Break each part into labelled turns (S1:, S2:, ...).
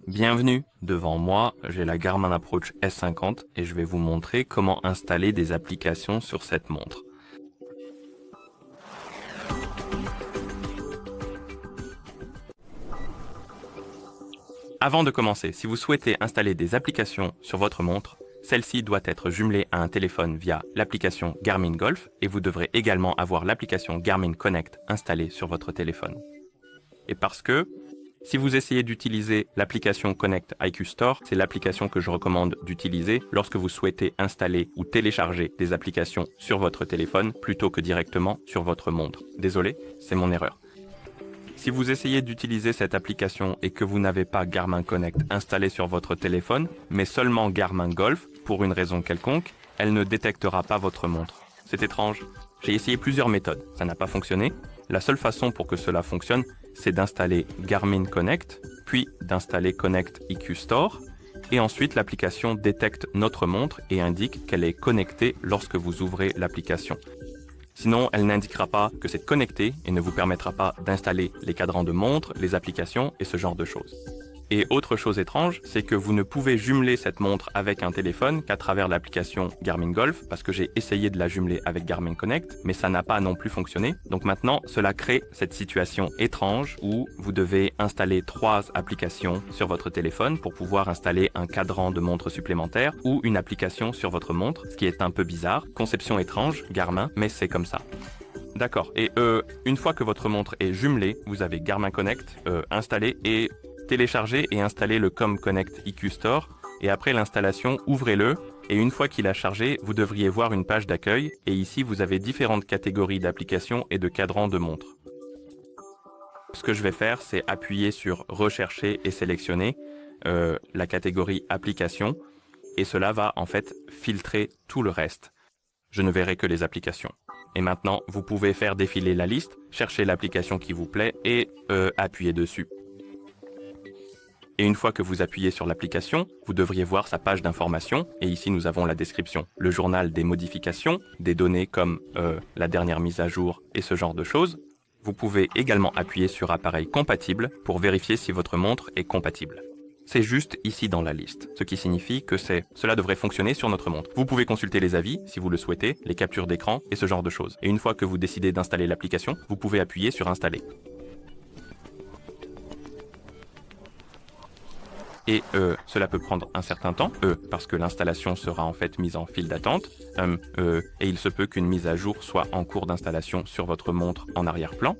S1: Bienvenue, devant moi, j'ai la Garmin Approach S50 et je vais vous montrer comment installer des applications sur cette montre. Avant de commencer, si vous souhaitez installer des applications sur votre montre, celle-ci doit être jumelée à un téléphone via l'application Garmin Golf et vous devrez également avoir l'application Garmin Connect installée sur votre téléphone. Et parce que, si vous essayez d'utiliser l'application Connect IQ Store, c'est l'application que je recommande d'utiliser lorsque vous souhaitez installer ou télécharger des applications sur votre téléphone plutôt que directement sur votre montre. Désolé, c'est mon erreur. Si vous essayez d'utiliser cette application et que vous n'avez pas Garmin Connect installé sur votre téléphone, mais seulement Garmin Golf, pour une raison quelconque, elle ne détectera pas votre montre. C'est étrange. J'ai essayé plusieurs méthodes, ça n'a pas fonctionné. La seule façon pour que cela fonctionne, c'est d'installer Garmin Connect, puis d'installer Connect IQ Store, et ensuite l'application détecte notre montre et indique qu'elle est connectée lorsque vous ouvrez l'application. Sinon, elle n'indiquera pas que c'est connecté et ne vous permettra pas d'installer les cadrans de montre, les applications et ce genre de choses. Et autre chose étrange, c'est que vous ne pouvez jumeler cette montre avec un téléphone qu'à travers l'application Garmin Golf, parce que j'ai essayé de la jumeler avec Garmin Connect, mais ça n'a pas non plus fonctionné. Donc maintenant, cela crée cette situation étrange où vous devez installer 3 applications sur votre téléphone pour pouvoir installer un cadran de montre supplémentaire ou une application sur votre montre, ce qui est un peu bizarre. Conception étrange, Garmin, mais c'est comme ça. D'accord, et une fois que votre montre est jumelée, vous avez Garmin Connect installé et téléchargez et installez le Com Connect IQ Store et après l'installation, ouvrez-le et une fois qu'il a chargé, vous devriez voir une page d'accueil et ici vous avez différentes catégories d'applications et de cadrans de montre. Ce que je vais faire, c'est appuyer sur Rechercher et sélectionner la catégorie Applications et cela va en fait filtrer tout le reste. Je ne verrai que les applications. Et maintenant, vous pouvez faire défiler la liste, chercher l'application qui vous plaît et appuyer dessus. Et une fois que vous appuyez sur l'application, vous devriez voir sa page d'information. Et ici, nous avons la description, le journal des modifications, des données comme la dernière mise à jour et ce genre de choses. Vous pouvez également appuyer sur Appareil compatible pour vérifier si votre montre est compatible. C'est juste ici dans la liste, ce qui signifie que cela devrait fonctionner sur notre montre. Vous pouvez consulter les avis, si vous le souhaitez, les captures d'écran et ce genre de choses. Et une fois que vous décidez d'installer l'application, vous pouvez appuyer sur Installer. Et cela peut prendre un certain temps, parce que l'installation sera en fait mise en file d'attente, et il se peut qu'une mise à jour soit en cours d'installation sur votre montre en arrière-plan.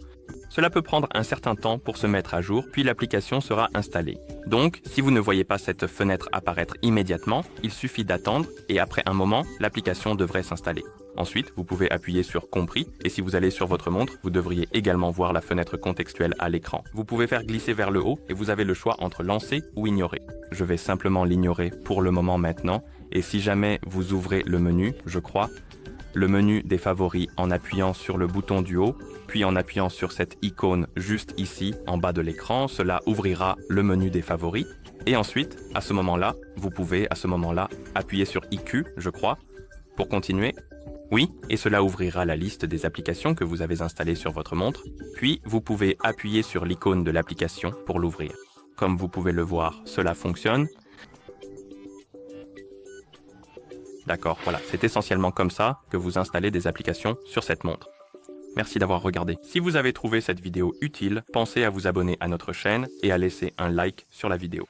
S1: Cela peut prendre un certain temps pour se mettre à jour, puis l'application sera installée. Donc, si vous ne voyez pas cette fenêtre apparaître immédiatement, il suffit d'attendre, et après un moment, l'application devrait s'installer. Ensuite, vous pouvez appuyer sur Compris, et si vous allez sur votre montre, vous devriez également voir la fenêtre contextuelle à l'écran. Vous pouvez faire glisser vers le haut, et vous avez le choix entre lancer ou ignorer. Je vais simplement l'ignorer pour le moment maintenant, et si jamais vous ouvrez le menu, je crois, le menu des favoris en appuyant sur le bouton du haut, puis en appuyant sur cette icône juste ici, en bas de l'écran, cela ouvrira le menu des favoris. Et ensuite, à ce moment-là, vous pouvez appuyer sur IQ, je crois, pour continuer. Oui, et cela ouvrira la liste des applications que vous avez installées sur votre montre, puis vous pouvez appuyer sur l'icône de l'application pour l'ouvrir. Comme vous pouvez le voir, cela fonctionne. D'accord, voilà, c'est essentiellement comme ça que vous installez des applications sur cette montre. Merci d'avoir regardé. Si vous avez trouvé cette vidéo utile, pensez à vous abonner à notre chaîne et à laisser un like sur la vidéo.